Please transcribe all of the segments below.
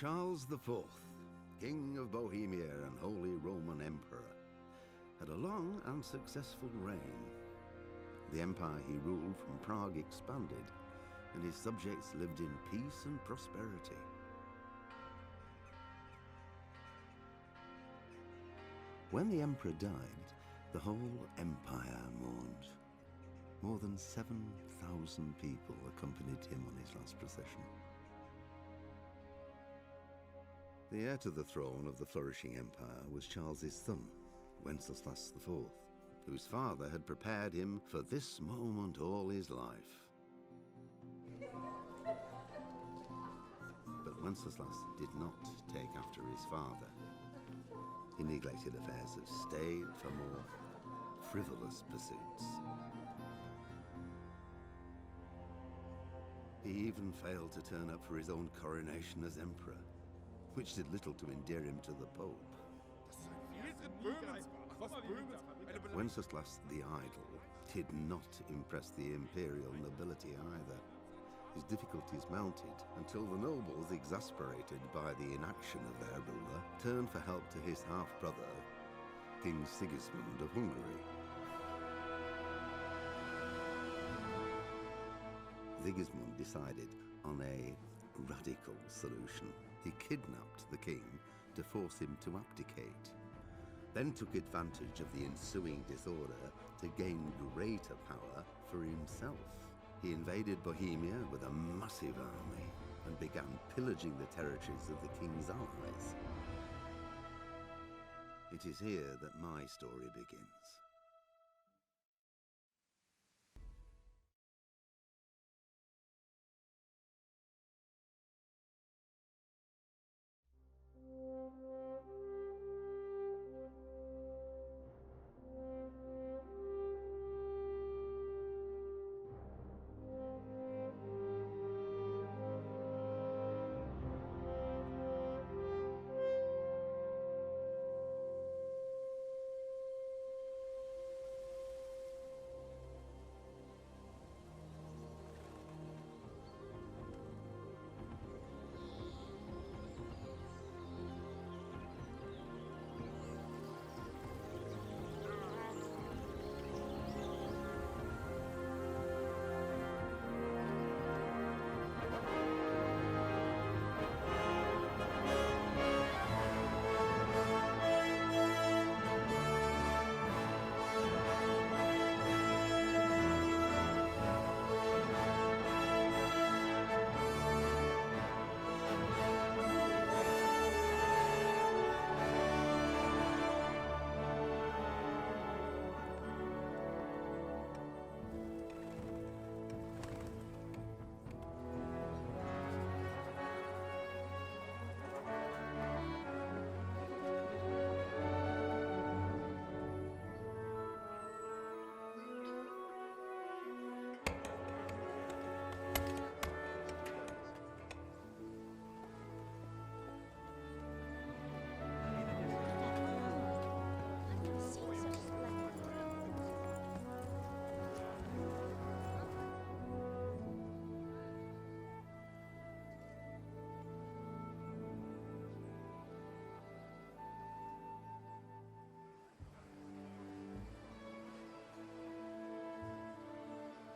Charles IV, King of Bohemia and Holy Roman Emperor, had a long and successful reign. The empire he ruled from Prague expanded, and his subjects lived in peace and prosperity. When the emperor died, the whole empire mourned. More than 7,000 people accompanied him on his last procession. The heir to the throne of the flourishing empire was Charles's son, Wenceslas IV, whose father had prepared him for this moment all his life. But Wenceslas did not take after his father. He neglected affairs of state for more frivolous pursuits. He even failed to turn up for his own coronation as emperor, which did little to endear him to the Pope. Wenceslas the Idle did not impress the imperial nobility either. His difficulties mounted until the nobles, exasperated by the inaction of their ruler, turned for help to his half-brother, King Sigismund of Hungary. Sigismund decided on a radical solution. He kidnapped the king to force him to abdicate, then took advantage of the ensuing disorder to gain greater power for himself. He invaded Bohemia with a massive army and began pillaging the territories of the king's allies. It is here that my story begins.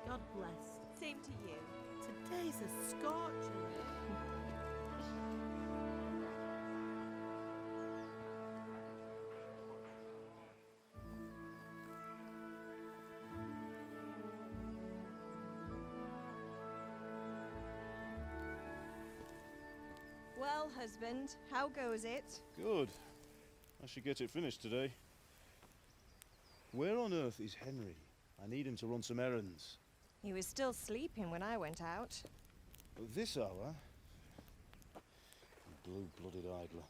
God bless. Same to you. Today's a scorcher. Well, husband, how goes it? Good. I should get it finished today. Where on earth is Henry? I need him to run some errands. He was still sleeping when I went out. At this hour? Blue-blooded idler.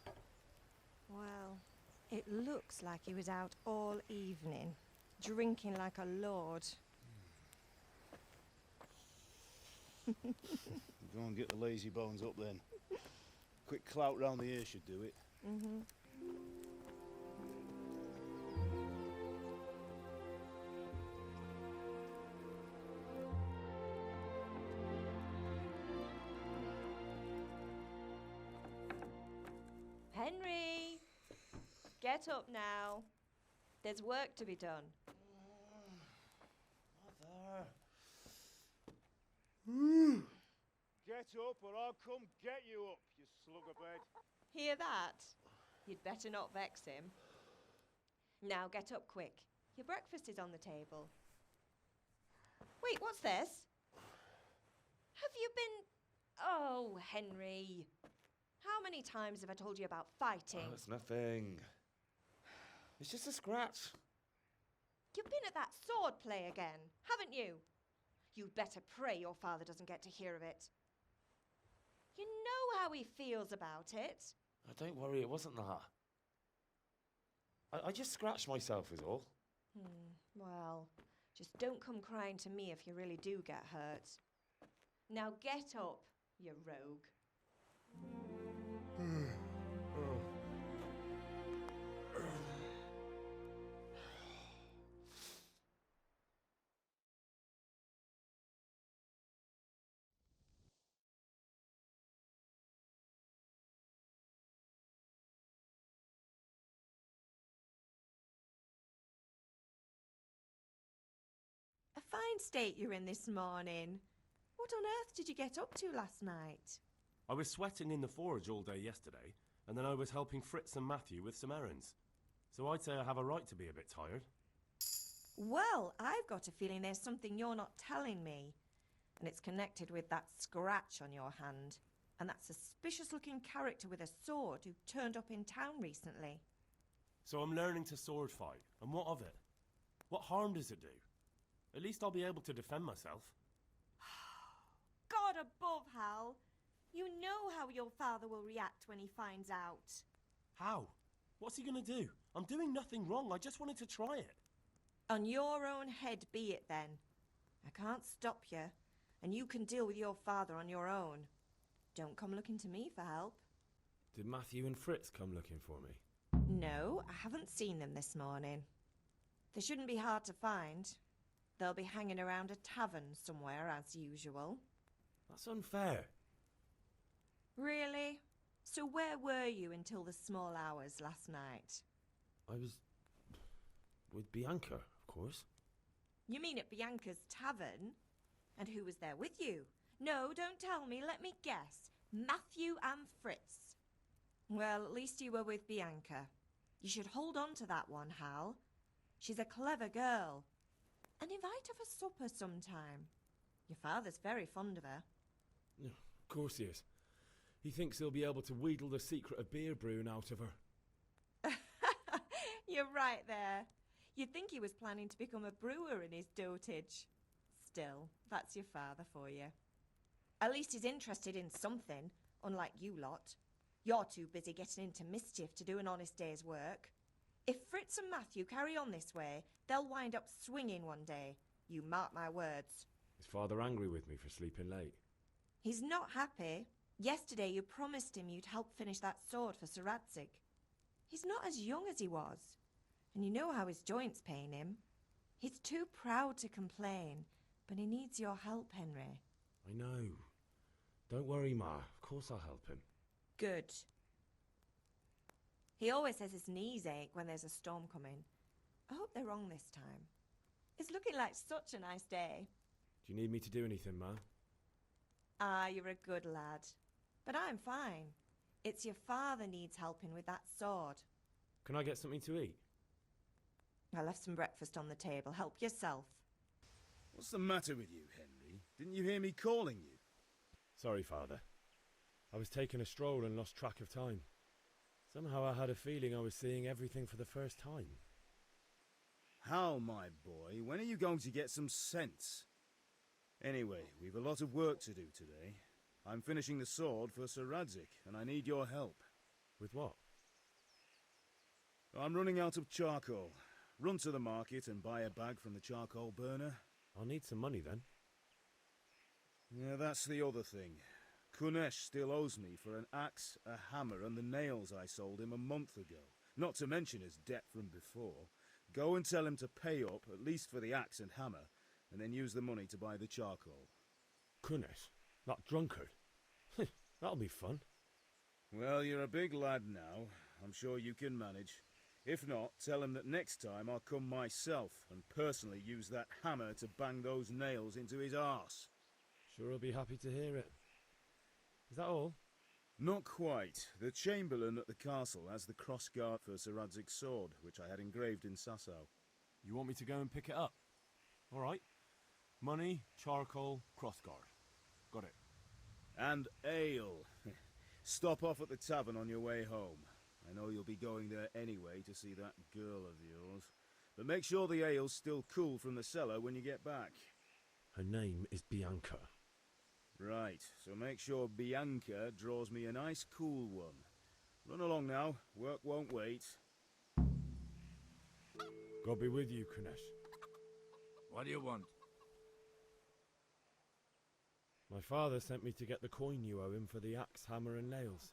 Well, it looks like he was out all evening, drinking like a lord. Go and get the lazy bones up then. Quick clout round the ear should do it. Mm-hmm. Henry! Get up now. There's work to be done. Mother. Get up or I'll come get you up, you slugabed. Hear that? You'd better not vex him. Now get up quick. Your breakfast is on the table. Wait, what's this? Have you been... Oh, Henry. How many times have I told you about fighting? Oh, it's nothing. It's just a scratch. You've been at that sword play again, haven't you? You'd better pray your father doesn't get to hear of it. You know how he feels about it. Oh, don't worry, it wasn't that. I just scratched myself is all. Well, just don't come crying to me if you really do get hurt. Now get up, you rogue. A fine state you're in this morning. What on earth did you get up to last night? I was sweating in the forge all day yesterday, and then I was helping Fritz and Matthew with some errands. So I'd say I have a right to be a bit tired. Well, I've got a feeling there's something you're not telling me. And it's connected with that scratch on your hand. And that suspicious-looking character with a sword who turned up in town recently. So I'm learning to sword fight, and what of it? What harm does it do? At least I'll be able to defend myself. God above, Hal. You know how your father will react when he finds out. How? What's he gonna do? I'm doing nothing wrong, I just wanted to try it. On your own head be it then. I can't stop you, and you can deal with your father on your own. Don't come looking to me for help. Did Matthew and Fritz come looking for me? No, I haven't seen them this morning. They shouldn't be hard to find. They'll be hanging around a tavern somewhere as usual. That's unfair. Really? So where were you until the small hours last night? I was... with Bianca, of course. You mean at Bianca's tavern? And who was there with you? No, don't tell me, let me guess. Matthew and Fritz. Well, at least you were with Bianca. You should hold on to that one, Hal. She's a clever girl. And invite her for supper sometime. Your father's very fond of her. Of course he is. He thinks he'll be able to wheedle the secret of beer brewing out of her. You're right there. You'd think he was planning to become a brewer in his dotage. Still, that's your father for you. At least he's interested in something, unlike you lot. You're too busy getting into mischief to do an honest day's work. If Fritz and Matthew carry on this way, they'll wind up swinging one day. You mark my words. Is father angry with me for sleeping late? He's not happy. Yesterday you promised him you'd help finish that sword for Sir Radzig. He's not as young as he was, and you know how his joints pain him. He's too proud to complain, but he needs your help, Henry. I know. Don't worry, Ma. Of course I'll help him. Good. He always says his knees ache when there's a storm coming. I hope they're wrong this time. It's looking like such a nice day. Do you need me to do anything, Ma? Ah, you're a good lad. But I'm fine. It's your father needs helping with that sword. Can I get something to eat? I left some breakfast on the table. Help yourself. What's the matter with you, Henry? Didn't you hear me calling you? Sorry, Father. I was taking a stroll and lost track of time. Somehow I had a feeling I was seeing everything for the first time. Hal, my boy, when are you going to get some sense? Anyway, we've a lot of work to do today. I'm finishing the sword for Sir Radzig, and I need your help. With what? I'm running out of charcoal. Run to the market and buy a bag from the charcoal burner. I'll need some money then. Yeah, that's the other thing. Kunesh still owes me for an axe, a hammer, and the nails I sold him a month ago. Not to mention his debt from before. Go and tell him to pay up, at least for the axe and hammer, and then use the money to buy the charcoal. Kunesh? That drunkard? That'll be fun. Well, you're a big lad now. I'm sure you can manage. If not, tell him that next time I'll come myself and personally use that hammer to bang those nails into his arse. Sure he'll be happy to hear it. Is that all? Not quite. The Chamberlain at the castle has the crossguard for Sir Radzig's sword, which I had engraved in Sasau. You want me to go and pick it up? All right. Money, charcoal, crossguard. Got it. And ale. Stop off at the tavern on your way home. I know you'll be going there anyway to see that girl of yours. But make sure the ale's still cool from the cellar when you get back. Her name is Bianca. Right, so make sure Bianca draws me a nice cool one. Run along now, work won't wait. God be with you, Kunesh. What do you want? My father sent me to get the coin you owe him for the axe, hammer and nails.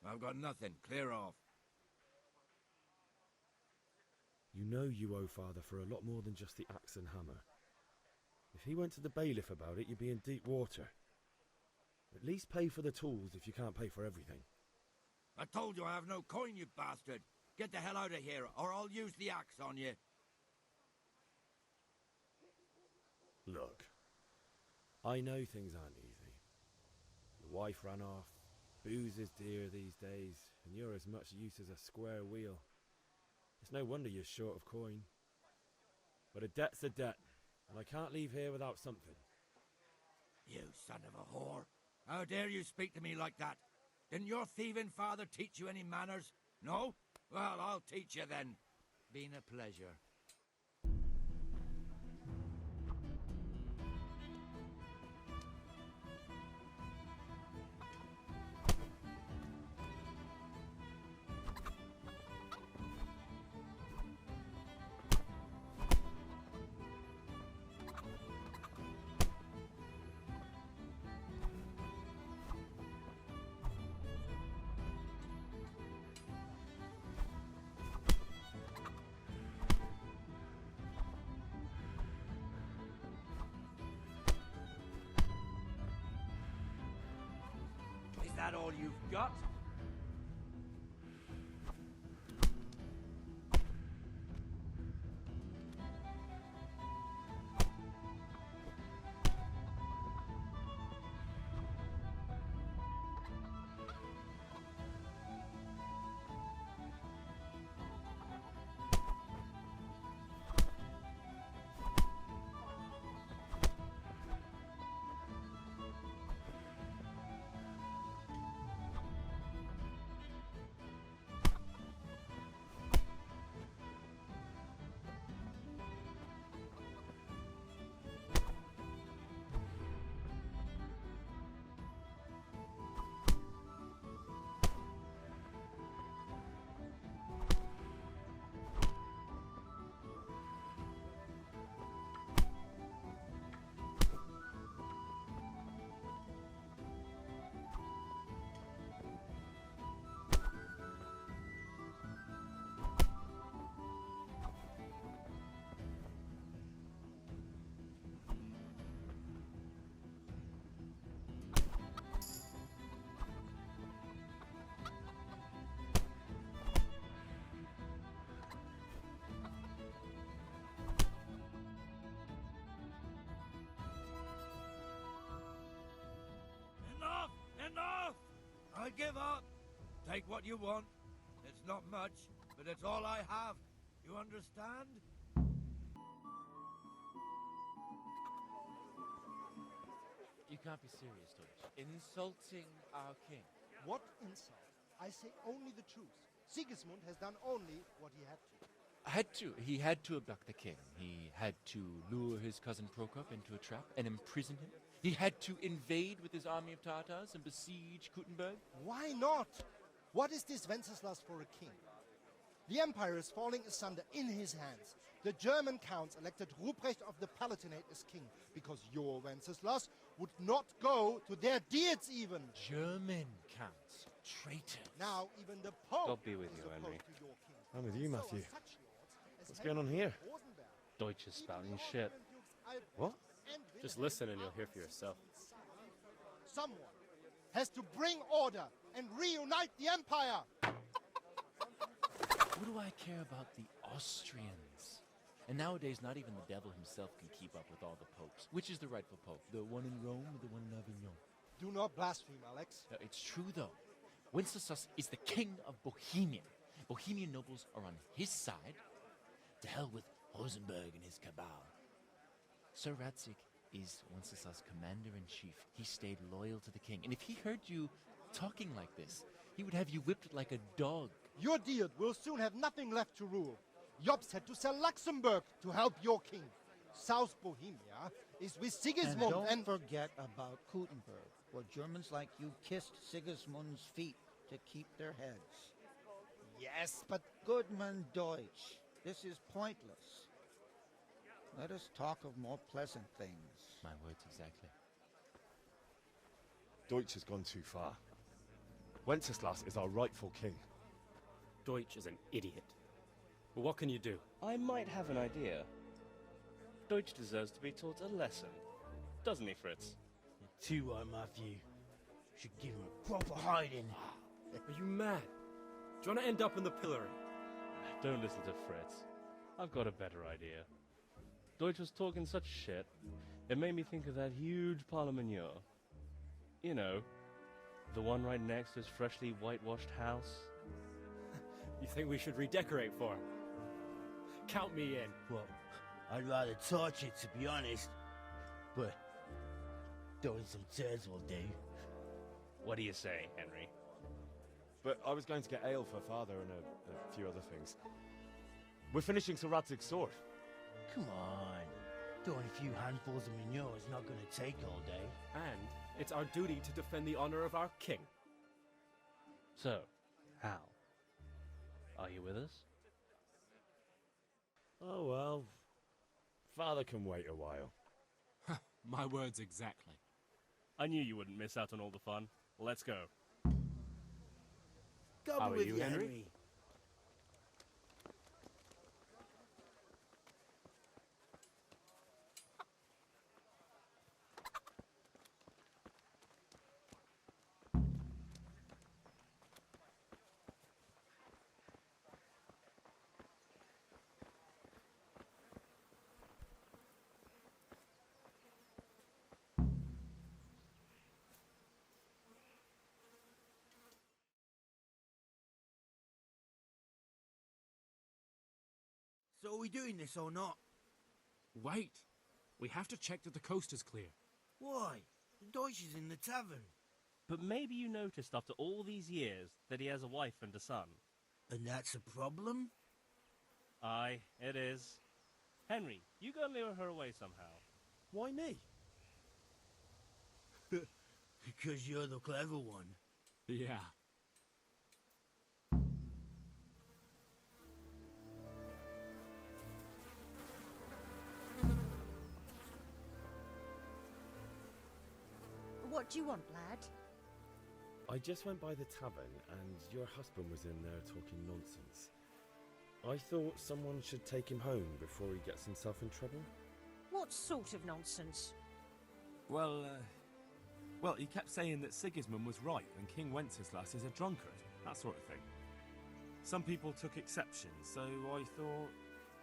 I've got nothing. Clear off. You know you owe father for a lot more than just the axe and hammer. If he went to the bailiff about it, you'd be in deep water. At least pay for the tools if you can't pay for everything. I told you I have no coin, you bastard. Get the hell out of here, or I'll use the axe on you. Look, I know things aren't easy. The wife ran off, booze is dear these days, and you're as much use as a square wheel. It's no wonder you're short of coin. But a debt's a debt, and I can't leave here without something. You son of a whore. How dare you speak to me like that? Didn't your thieving father teach you any manners? No? Well, I'll teach you then. Been a pleasure. Is that all you've got? Enough! I give up. Take what you want. It's not much, but it's all I have. You understand? You can't be serious, Deutsch. Insulting our king. What insult? I say only the truth. Sigismund has done only what he had to. He had to abduct the king. He had to lure his cousin Prokop into a trap and imprison him. He had to invade with his army of Tatars and besiege Kuttenberg. Why not? What is this Wenceslas for a king? The empire is falling asunder in his hands. The German counts elected Ruprecht of the Palatinate as king because your Wenceslas would not go to their deeds even. German counts. Traitors. Now even the Pope God be with is you, opposed Henry. to your king. I'm with you, So are Matthew. such lords as What's going on Henry here? of Rosenberg. Deutsch is spouting shit. What? Just listen and you'll hear for yourself. Someone has to bring order and reunite the empire. What do I care about the Austrians? And nowadays, not even the devil himself can keep up with all the popes. Which is the rightful pope? The one in Rome or the one in Avignon? Do not blaspheme, Alex. It's true, though. Wenceslas is the king of Bohemia. Bohemian nobles are on his side. To hell with Rosenberg and his cabal. Sir Radzik is Wenceslas' commander-in-chief. He stayed loyal to the king. And if he heard you talking like this, he would have you whipped like a dog. Your Diet will soon have nothing left to rule. Jobst had to sell Luxembourg to help your king. South Bohemia is with Sigismund And don't forget about Kuttenberg, where Germans like you kissed Sigismund's feet to keep their heads. Yes, but Goodman Deutsch, this is pointless. Let us talk of more pleasant things. My words exactly. Deutsch has gone too far. Wenceslas is our rightful king. Deutsch is an idiot. But what can you do? I might have an idea. Deutsch deserves to be taught a lesson. Doesn't he, Fritz? You're too right, Matthew. Should give him a proper hiding. Are you mad? Do you want to end up in the pillory? Don't listen to Fritz. I've got a better idea. Deutsch was talking such shit, it made me think of that huge Parlement. You know, the one right next to his freshly whitewashed house. You think we should redecorate for him? Count me in. Well, I'd rather torch it, to be honest. But throwing some turds will do. What do you say, Henry? But I was going to get ale for father and a few other things. We're finishing Sir Radzig's sword. Come on. Throwing a few handfuls of manure is not going to take all day. And it's our duty to defend the honor of our king. So, Hal, are you with us? Oh well. Father can wait a while. My words exactly. I knew you wouldn't miss out on all the fun. Let's go. Go How are with you, you, Henry? Henry. So are we doing this or not? Wait. We have to check that the coast is clear. Why? The Deutsch is in the tavern. But maybe you noticed after all these years that he has a wife and a son. And that's a problem? Aye, it is. Henry, you go and lure her away somehow. Why me? Because you're the clever one. Yeah. What do you want, lad? I just went by the tavern and your husband was in there talking nonsense. I thought someone should take him home before he gets himself in trouble. What sort of nonsense? Well, he kept saying that Sigismund was right and King Wenceslas is a drunkard, that sort of thing. Some people took exception, so I thought...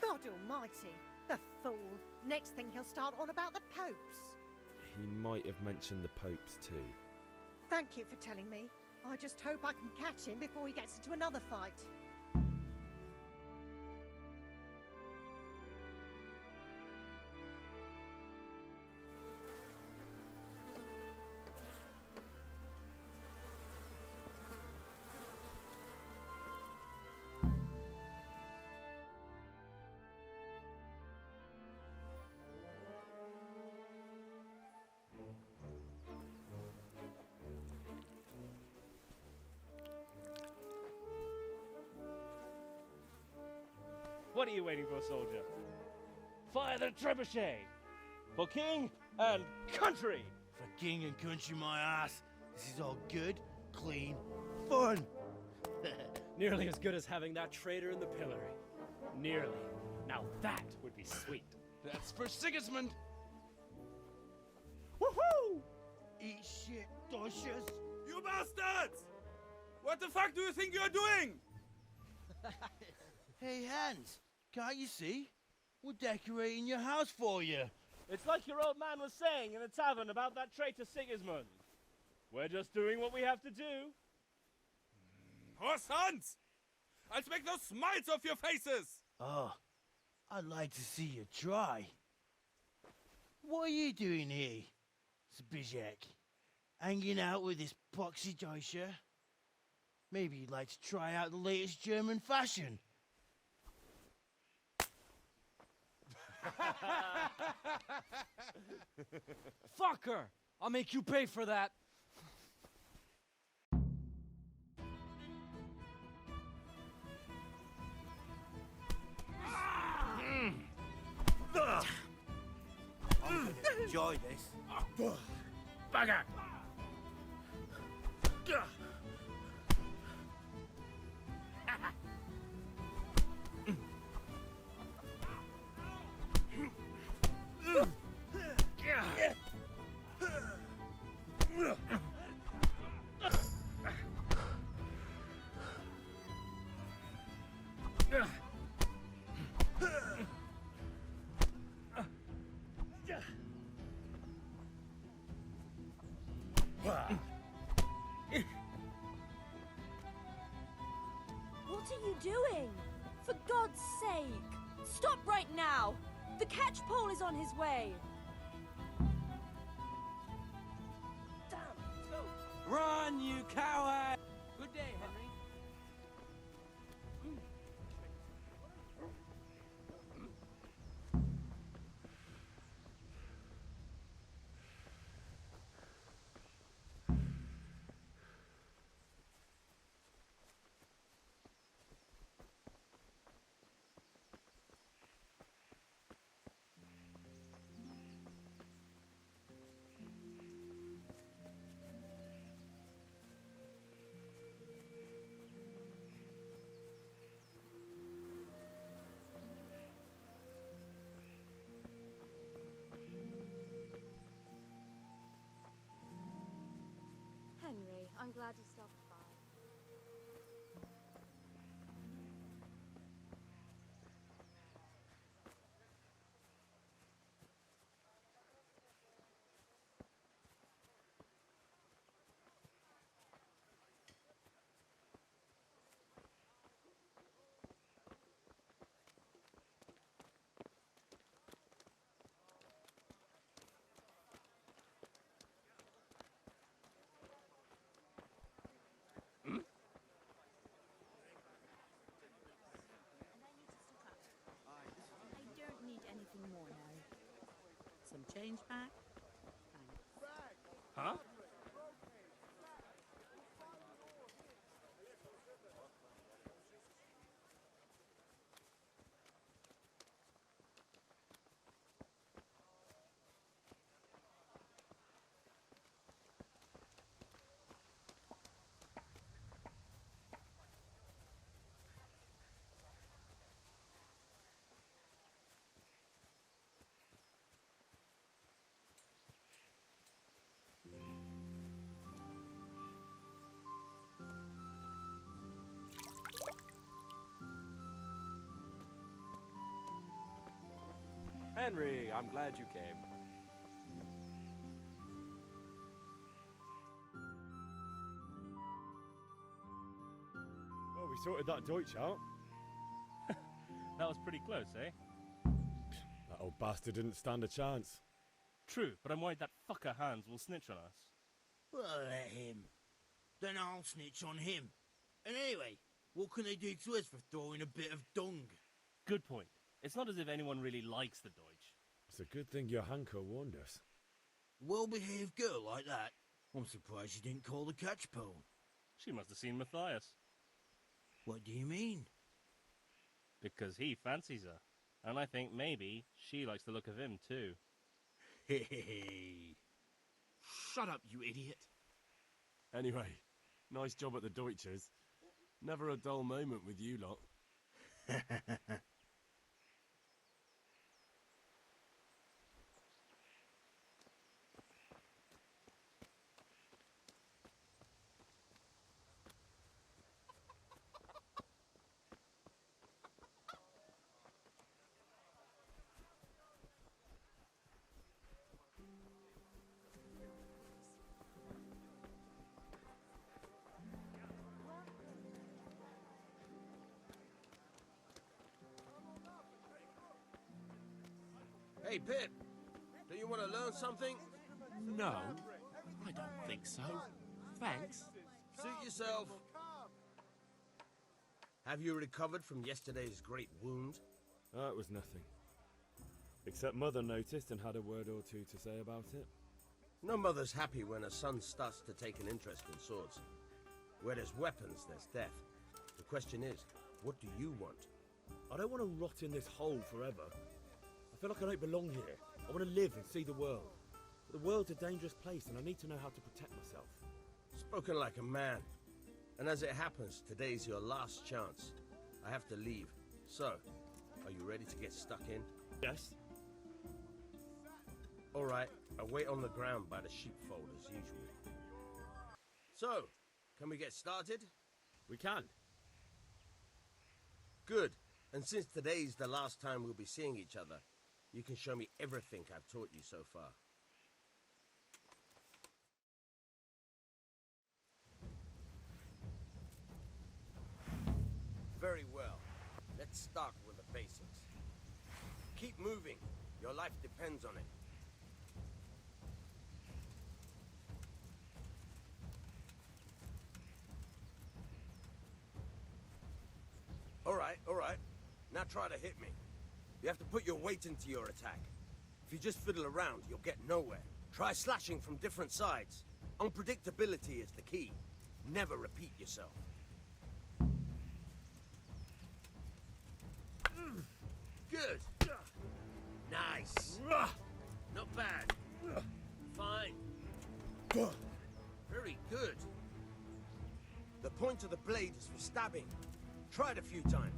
God almighty, the fool. Next thing he'll start on about the popes. He might have mentioned the popes too. Thank you for telling me. I just hope I can catch him before he gets into another fight. What are you waiting for, soldier? Fire the trebuchet! For king and country! For king and country, my ass. This is all good, clean, fun. Nearly as good as having that traitor in the pillory. Nearly. Now that would be sweet. That's for Sigismund. Woohoo! Eat shit, Deutsches. You bastards! What the fuck do you think you're doing? Hey, Hans, can't you see? We're decorating your house for you. It's like your old man was saying in the tavern about that traitor Sigismund. We're just doing what we have to do. Oh, sons! I'll make those smiles off your faces! Oh, I'd like to see you try. What are you doing here, Zbigniew? Hanging out with this poxy Deutscher? Maybe you'd like to try out the latest German fashion. Fucker! I'll make you pay for that. I'm gonna enjoy this. Bugger! What are you doing? For God's sake! Stop right now! The catch pole is on his way! Run, you coward! Good day, Henry. Henry, I'm glad you stopped by. I don't need anything more now. Some change back? Thanks. Huh? Henry, I'm glad you came. Well, we sorted that Deutsch out. That was pretty close, eh? That old bastard didn't stand a chance. True, but I'm worried that fucker Hans will snitch on us. Well, let him. Then I'll snitch on him. And anyway, what can they do to us for throwing a bit of dung? Good point. It's not as if anyone really likes the Deutsch. It's a good thing your Hanko warned us. Well-behaved girl like that. I'm surprised she didn't call the catch pole. She must have seen Matthias. What do you mean? Because he fancies her. And I think maybe she likes the look of him too. Hey. Shut up, you idiot. Anyway, nice job at the Deutschers. Never a dull moment with you lot. Hey, Pip, do you want to learn something? No, I don't think so. Thanks. Suit yourself. Have you recovered from yesterday's great wound? It was nothing. Except Mother noticed and had a word or two to say about it. No mother's happy when her son starts to take an interest in swords. Where there's weapons, there's death. The question is, what do you want? I don't want to rot in this hole forever. I feel like I don't belong here. I want to live and see the world. But the world's a dangerous place and I need to know how to protect myself. Spoken like a man. And as it happens, today's your last chance. I have to leave. So, are you ready to get stuck in? Yes. All right, I'll wait on the ground by the sheepfold as usual. So, can we get started? We can. Good. And since today's the last time we'll be seeing each other, you can show me everything I've taught you so far. Very well. Let's start with the basics. Keep moving. Your life depends on it. All right. Now try to hit me. You have to put your weight into your attack. If you just fiddle around, you'll get nowhere. Try slashing from different sides. Unpredictability is the key. Never repeat yourself. Good. Nice. Not bad. Fine. Very good. The point of the blade is for stabbing. Try it a few times.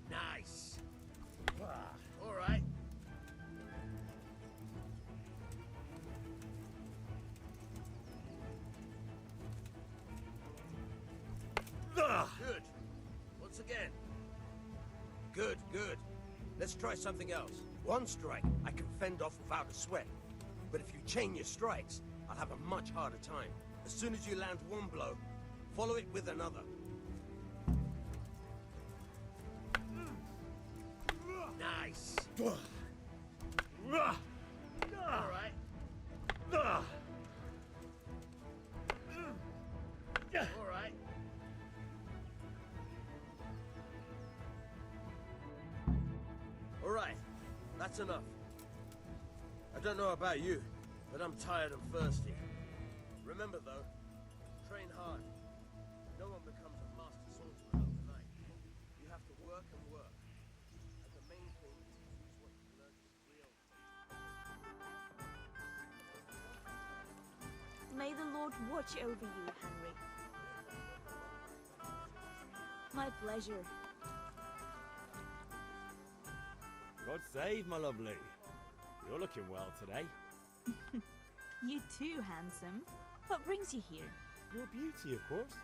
Nice. All right. Good. Once again. Good. Let's try something else. One strike, I can fend off without a sweat. But if you chain your strikes, I'll have a much harder time. As soon as you land one blow, follow it with another. Nice. All right. All right. All right. That's enough. I don't know about you, but I'm tired and thirsty. Remember, though, train hard. No one becomes a master swordsman overnight. You have to work and work. And the main thing is to use what you learned with real. May the Lord watch over you, Henry. My pleasure. God save, my lovely. You're looking well today. You too, handsome. What brings you here? Your beauty, of course.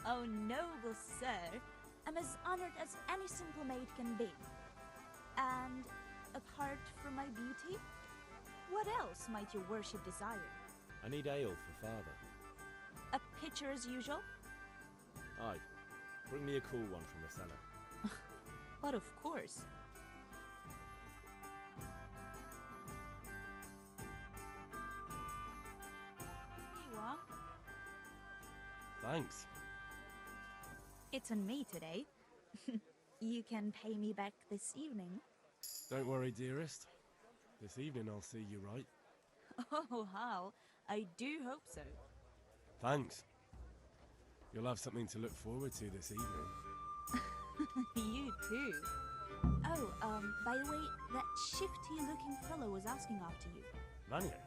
Oh, noble sir. I'm as honored as any simple maid can be. And apart from my beauty, what else might your worship desire? I need ale for father. A pitcher as usual? Aye. Bring me a cool one from the cellar. But of course. Here you are. Thanks. It's on me today. You can pay me back this evening. Don't worry, dearest. This evening I'll see you right. Oh, how? I do hope so. Thanks. You'll have something to look forward to this evening. You too. Oh, by the way, that shifty-looking fellow was asking after you. Vanya?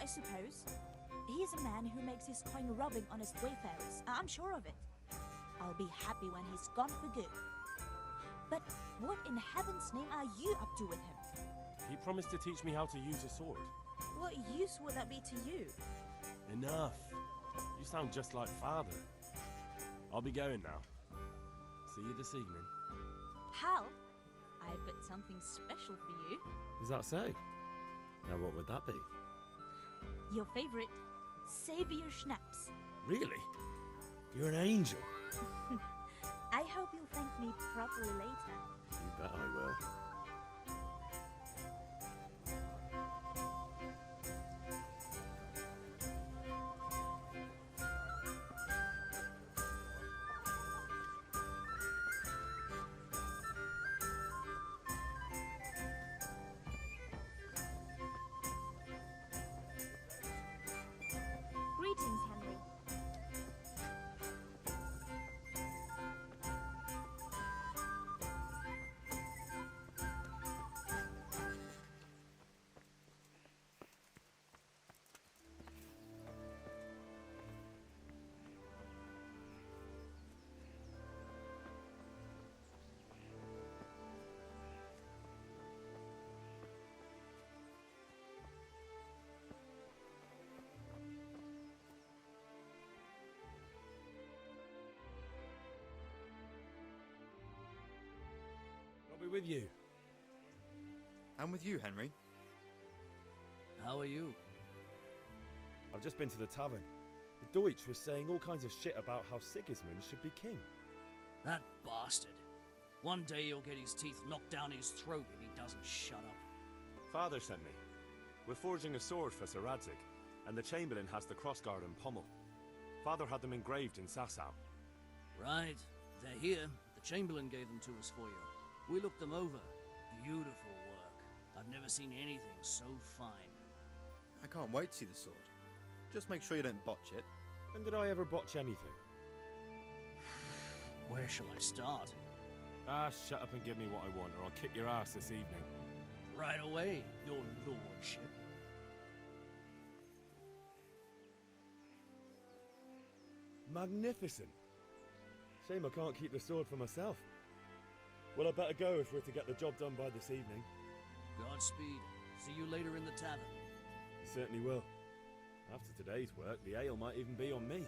I suppose. He's a man who makes his coin robbing honest wayfarers. I'm sure of it. I'll be happy when he's gone for good. But what in heaven's name are you up to with him? He promised to teach me how to use a sword. What use would that be to you? Enough. You sound just like father. I'll be going now. See you this evening. Hal, I've got something special for you. Is that so? Now what would that be? Your favorite, Savior Schnapps. Really? You're an angel. I hope you'll thank me properly later. You bet I will. Greetings, Henry. I'll be with you. I'm with you, Henry. How are you? I've just been to the tavern. The Deutsch was saying all kinds of shit about how Sigismund should be king. That bastard. One day he'll get his teeth knocked down his throat if he doesn't shut up. Father sent me. We're forging a sword for Sir Radzig, and the Chamberlain has the crossguard and pommel. Father had them engraved in Sasau. Right. They're here. The Chamberlain gave them to us for you. We looked them over. Beautiful work. I've never seen anything so fine. I can't wait to see the sword. Just make sure you don't botch it. When did I ever botch anything? Where shall I start? Ah, shut up and give me what I want, or I'll kick your ass this evening. Right away, your lordship. Magnificent. Shame I can't keep the sword for myself. Well, I better go if we're to get the job done by this evening. Godspeed. See you later in the tavern. You certainly will. After today's work, the ale might even be on me.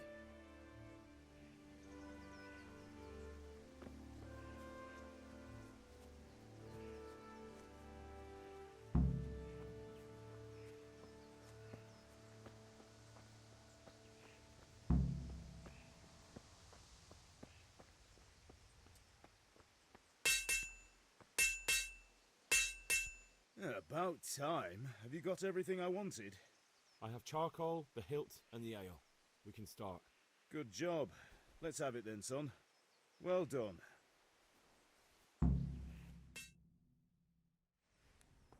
About time. Have you got everything I wanted? I have charcoal, the hilt, and the ale. We can start. Good job. Let's have it then, son. Well done.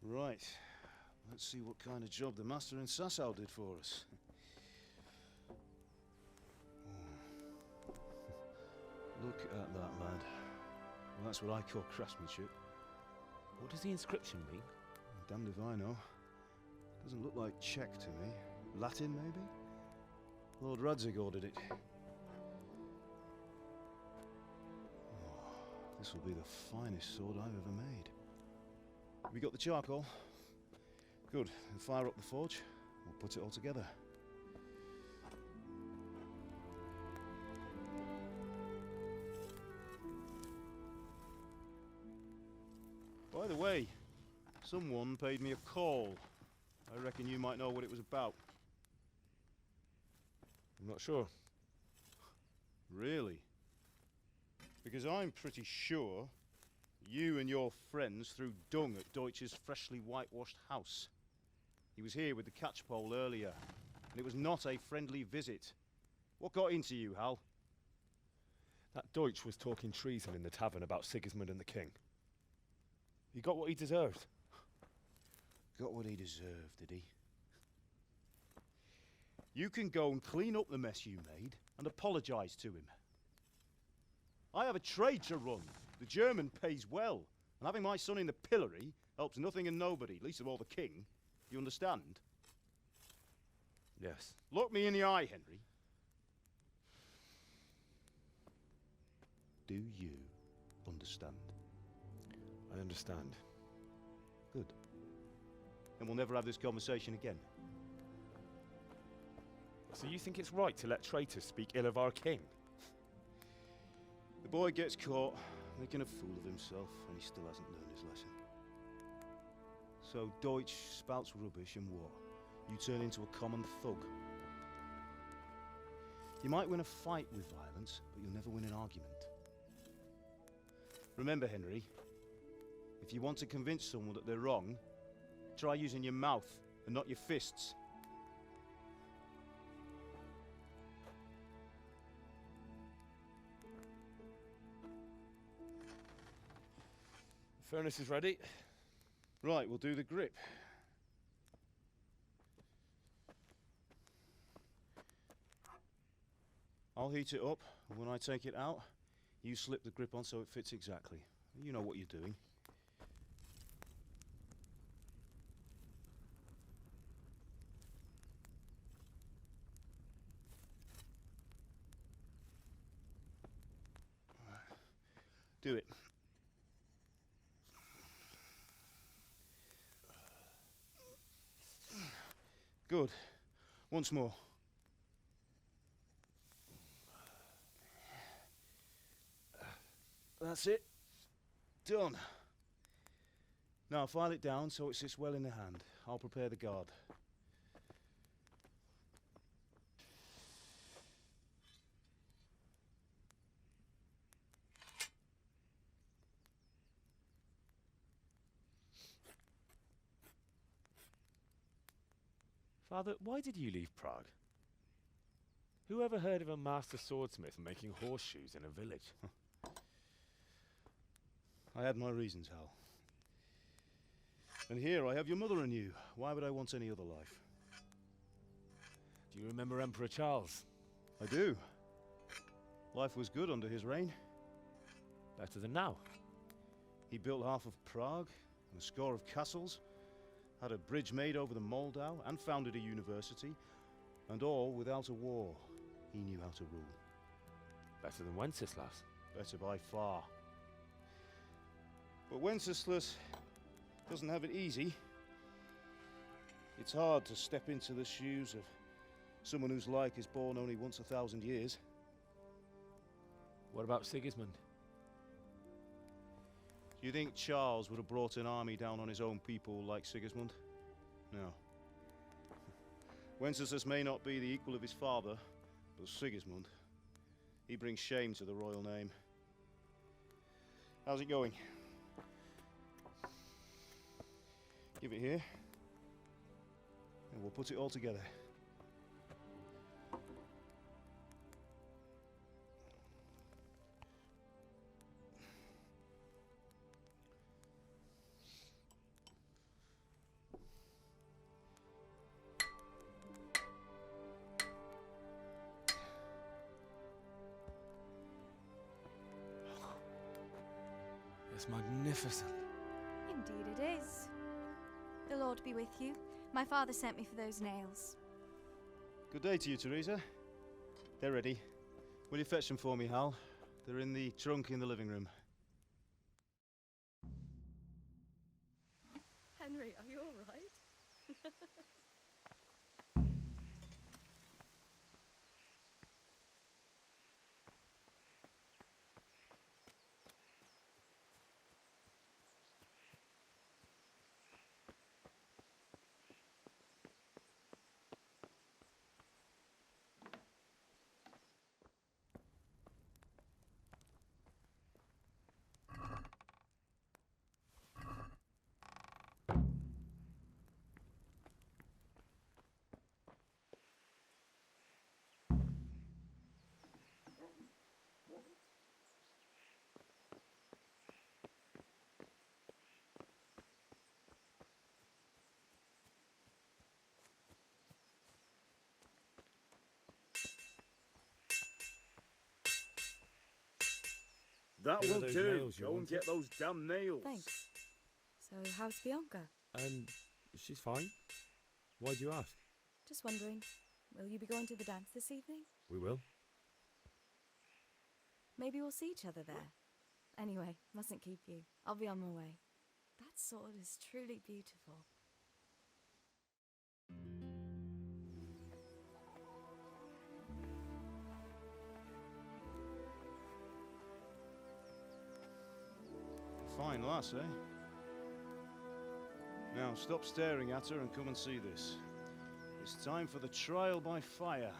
Right. Let's see what kind of job the master in Sasau did for us. Look at that, lad. Well, that's what I call craftsmanship. What does the inscription mean? Damned if I know. Doesn't look like Czech to me. Latin, maybe? Lord Radzig ordered it. Oh, this will be the finest sword I've ever made. Have we got the charcoal? Good. Then fire up the forge. We'll put it all together. By the way, someone paid me a call. I reckon you might know what it was about. I'm not sure. Really? Because I'm pretty sure you and your friends threw dung at Deutsch's freshly whitewashed house. He was here with the catchpole earlier, and it was not a friendly visit. What got into you, Hal? That Deutsch was talking treason in the tavern about Sigismund and the king. He got what he deserved. Got what he deserved, did he? You can go and clean up the mess you made and apologise to him. I have a trade to run. The German pays well, and having my son in the pillory helps nothing and nobody, least of all the king. You understand? Yes. Look me in the eye, Henry. Do you understand? I understand. Good. Then we'll never have this conversation again. So you think it's right to let traitors speak ill of our king? The boy gets caught, making a fool of himself, and he still hasn't learned his lesson. So Deutsch spouts rubbish, and what? You turn into a common thug. You might win a fight with violence, but you'll never win an argument. Remember, Henry, if you want to convince someone that they're wrong, try using your mouth and not your fists. The furnace is ready. Right, we'll do the grip. I'll heat it up, and when I take it out, you slip the grip on so it fits exactly. You know what you're doing. Do it. Good. Once more. That's it. Done. Now file it down so it sits well in the hand. I'll prepare the guard. Father, why did you leave Prague? Who ever heard of a master swordsmith making horseshoes in a village? I had my reasons, Hal. And here I have your mother and you. Why would I want any other life? Do you remember Emperor Charles? I do. Life was good under his reign. Better than now. He built half of Prague and a score of castles, had a bridge made over the Moldau, and founded a university, and all without a war. He knew how to rule. Better than Wenceslas. Better by far. But Wenceslas doesn't have it easy. It's hard to step into the shoes of someone whose like is born only once 1,000 years. What about Sigismund? Do you think Charles would have brought an army down on his own people like Sigismund? No. Wenceslas may not be the equal of his father, but Sigismund, he brings shame to the royal name. How's it going? Give it here, and we'll put it all together. It's magnificent. Indeed it is. The Lord be with you. My father sent me for those nails. Good day to you, Teresa. They're ready. Will you fetch them for me, Hal? They're in the trunk in the living room. Henry, are you all right? That Here are will those do. nails you Go and wanted. get those damn nails. Thanks. So, how's Bianca? She's fine. Why do you ask? Just wondering, will you be going to the dance this evening? We will. Maybe we'll see each other there. Anyway, mustn't keep you. I'll be on my way. That sword is truly beautiful. Fine lass, eh? Now stop staring at her and come and see this. It's time for the trial by fire.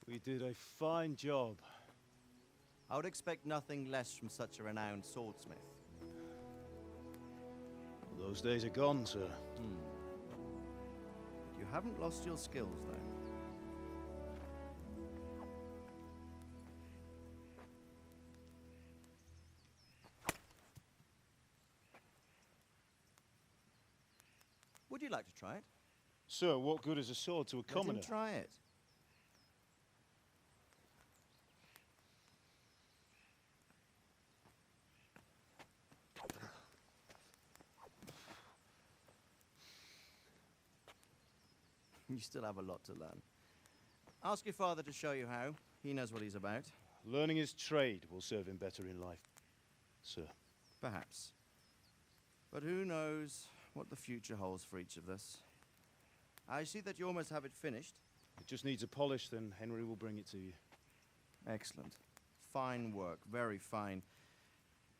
We did a fine job. I would expect nothing less from such a renowned swordsmith. Those days are gone, sir. You haven't lost your skills, though. Would you like to try it? Sir, what good is a sword to a commoner? Let him try it. You still have a lot to learn. Ask your father to show you how. He knows what he's about. Learning his trade will serve him better in life, sir. Perhaps. But who knows what the future holds for each of us. I see that you almost have it finished. It just needs a polish, then Henry will bring it to you. Excellent. Fine work, very fine.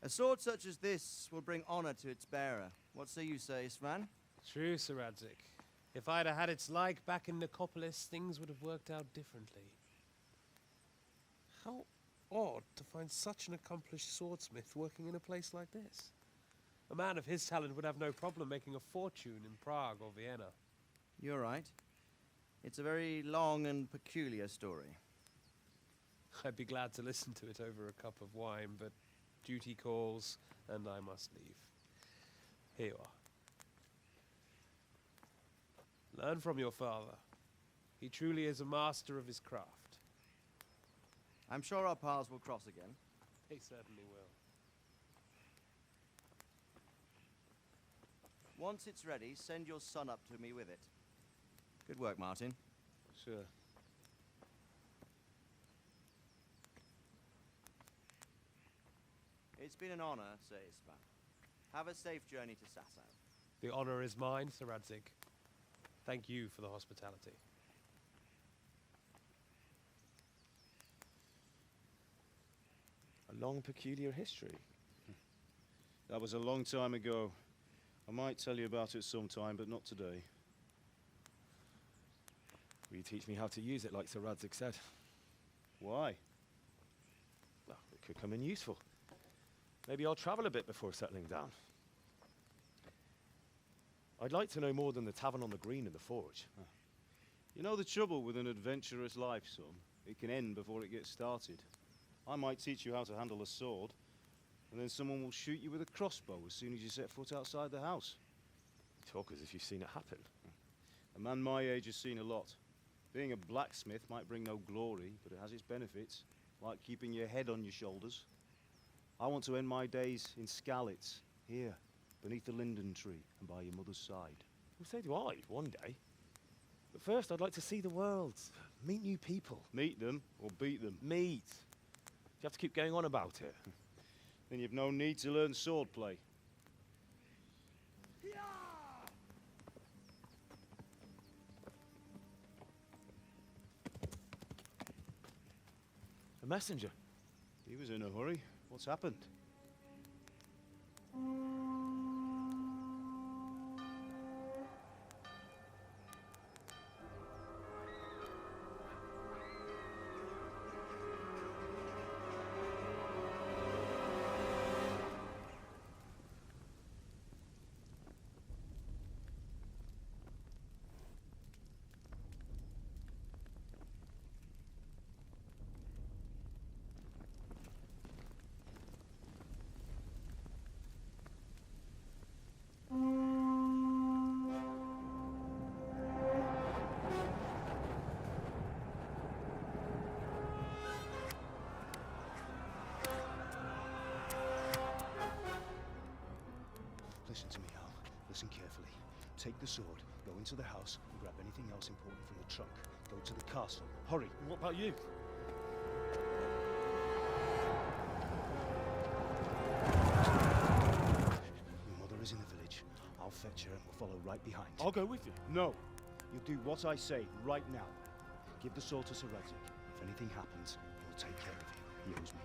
A sword such as this will bring honor to its bearer. What say you, Svan? True, Sir Radzik. If I'd have had its like back in Nicopolis, things would have worked out differently. How odd to find such an accomplished swordsmith working in a place like this. A man of his talent would have no problem making a fortune in Prague or Vienna. You're right. It's a very long and peculiar story. I'd be glad to listen to it over a cup of wine, but duty calls, and I must leave. Here you are. Learn from your father. He truly is a master of his craft. I'm sure our paths will cross again. They certainly will. Once it's ready, send your son up to me with it. Good work, Martin. Sir. It's been an honor, Sir Ispan. Have a safe journey to Sasau. The honor is mine, Sir Radzik. Thank you for the hospitality. A long, peculiar history. That was a long time ago. I might tell you about it sometime, but not today. Will you teach me how to use it like Sir Radzik said? Why? Well, it could come in useful. Maybe I'll travel a bit before settling down. I'd like to know more than the tavern on the green and the forge. You know the trouble with an adventurous life, son? It can end before it gets started. I might teach you how to handle a sword, and then someone will shoot you with a crossbow as soon as you set foot outside the house. You talk as if you've seen it happen. A man my age has seen a lot. Being a blacksmith might bring no glory, but it has its benefits, like keeping your head on your shoulders. I want to end my days in Skalitz, here, beneath the linden tree and by your mother's side. Well, so do I, one day. But first, I'd like to see the world, meet new people. Meet them or beat them? Meet. You have to keep going on about it. Then you've no need to learn swordplay. A messenger. He was in a hurry. What's happened? Listen to me, Al. Listen carefully. Take the sword, go into the house, and grab anything else important from the trunk. Go to the castle. Hurry. What about you? Your mother is in the village. I'll fetch her and we'll follow right behind. I'll go with you. No. You'll do what I say right now. Give the sword to Sir Radzik. If anything happens, he'll take care of you. He owes me.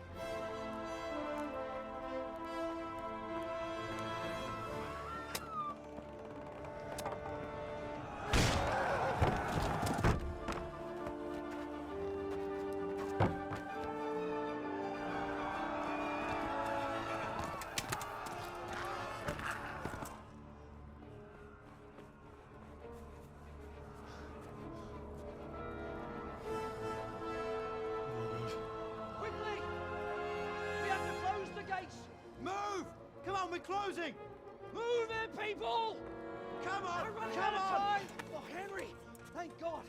we're closing! Move it, people! Come on! We're running Come out of on! time! Oh, Henry! Thank God!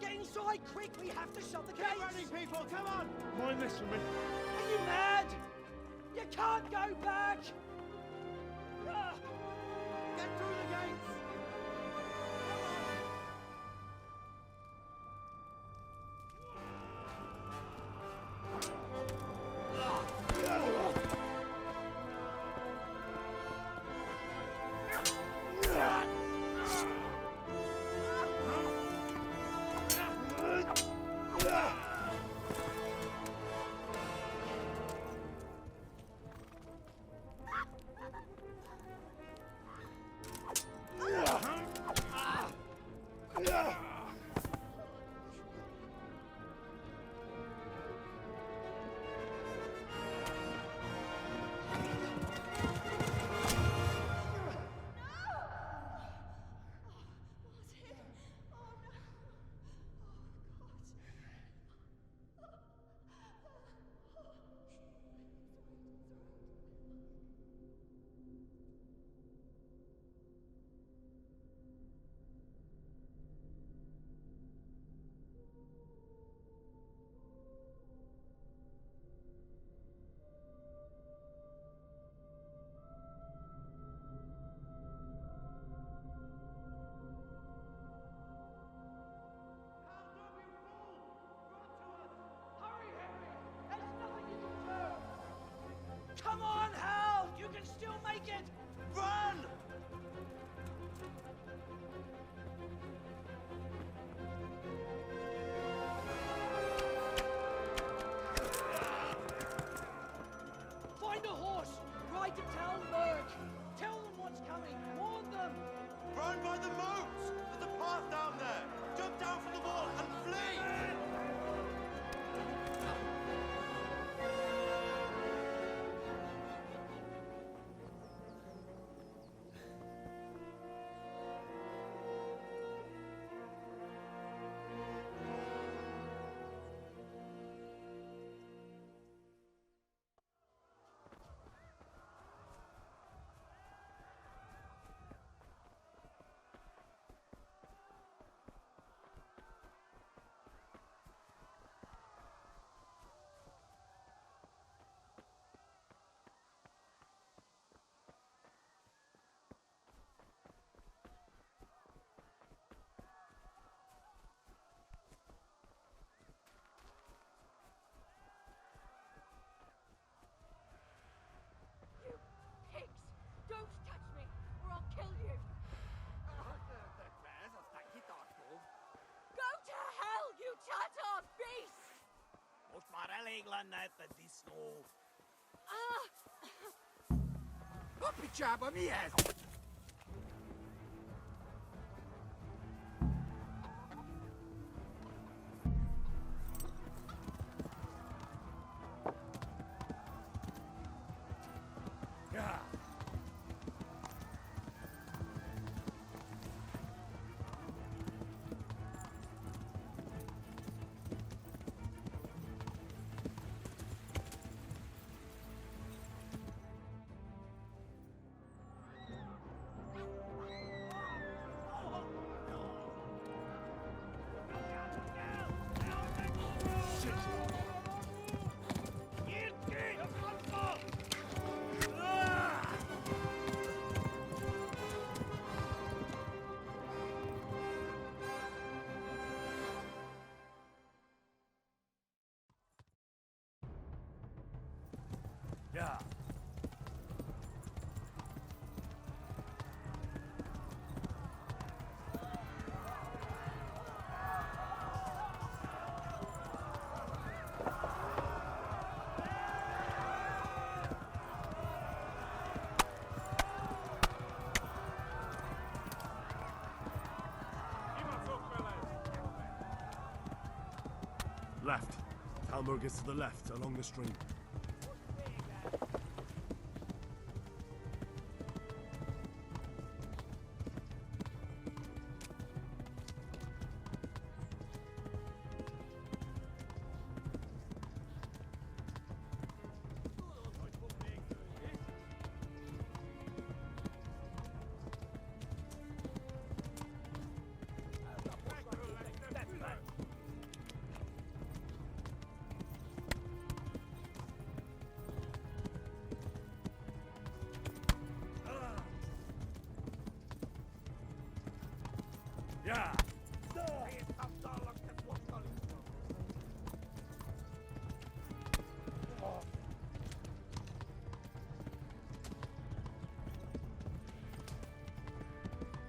Get inside quick! We have to shut the Keep gates! running, people! Come on! Mind this for me. Are you mad? You can't go back! Ah. Get through the gates! Come on, Hal! You can still make it! Run! Find a horse! Ride to Talmberg! Tell them what's coming! Warn them! Run by the moat! There's a path down there! Jump down from the wall and flee! Don't touch me, or I'll kill you! Go to hell, you Tatar beast! Yeah. Left. Talmberg is to the left, along the stream. Yeah.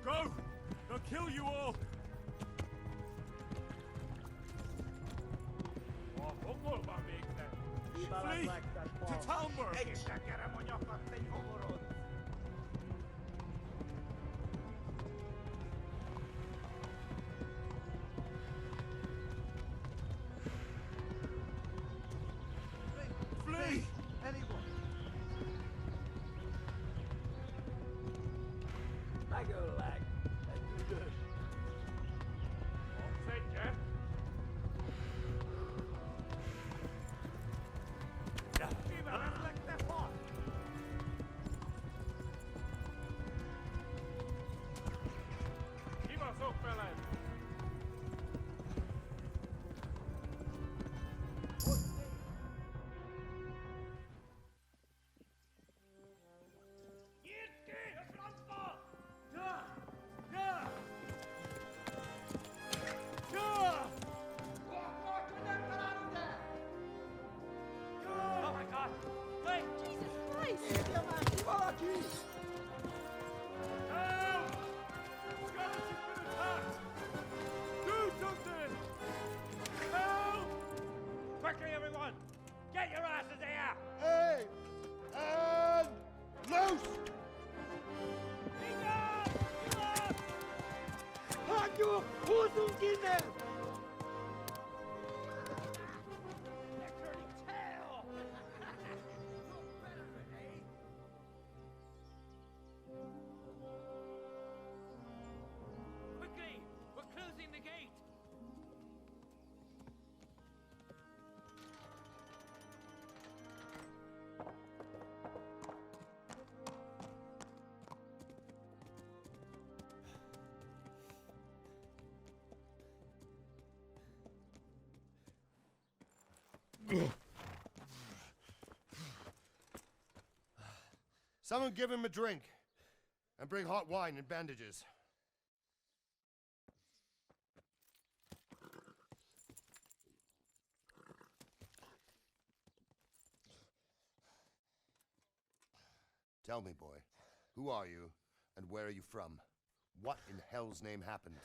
Go! They'll kill you all! Flee! To Talmberg! Flee! Anyone? Lag. That's good. All set, Jeff? Keep us up, fellas! Oh my god! Wait! Jesus Christ! Help! Skeleton's been attacked! Do something! Help! Quickly, everyone! Get your asses here! Hey! And loose! Halt your Hosenkinder! They're turning tail! Quickly! We're closing the gate! Someone give him a drink. And bring hot wine and bandages. Tell me, boy, who are you, and where are you from? What in hell's name happened?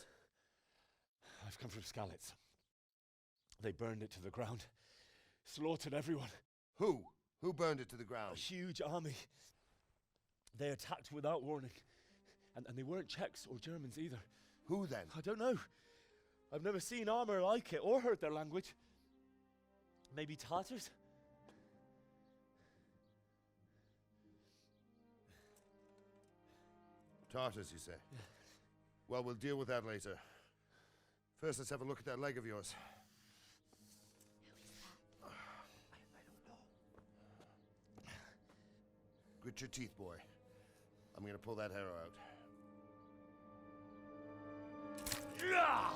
I've come from Skalitz. They burned it to the ground. Slaughtered everyone. Who? Who burned it to the ground? A huge army. They attacked without warning. And they weren't Czechs or Germans either. Who then? I don't know. I've never seen armor like it or heard their language. Maybe Tatars? Tartars, you say? Yeah. Well, we'll deal with that later. First, let's have a look at that leg of yours. Grit your teeth, boy. I'm gonna pull that arrow out. Yeah!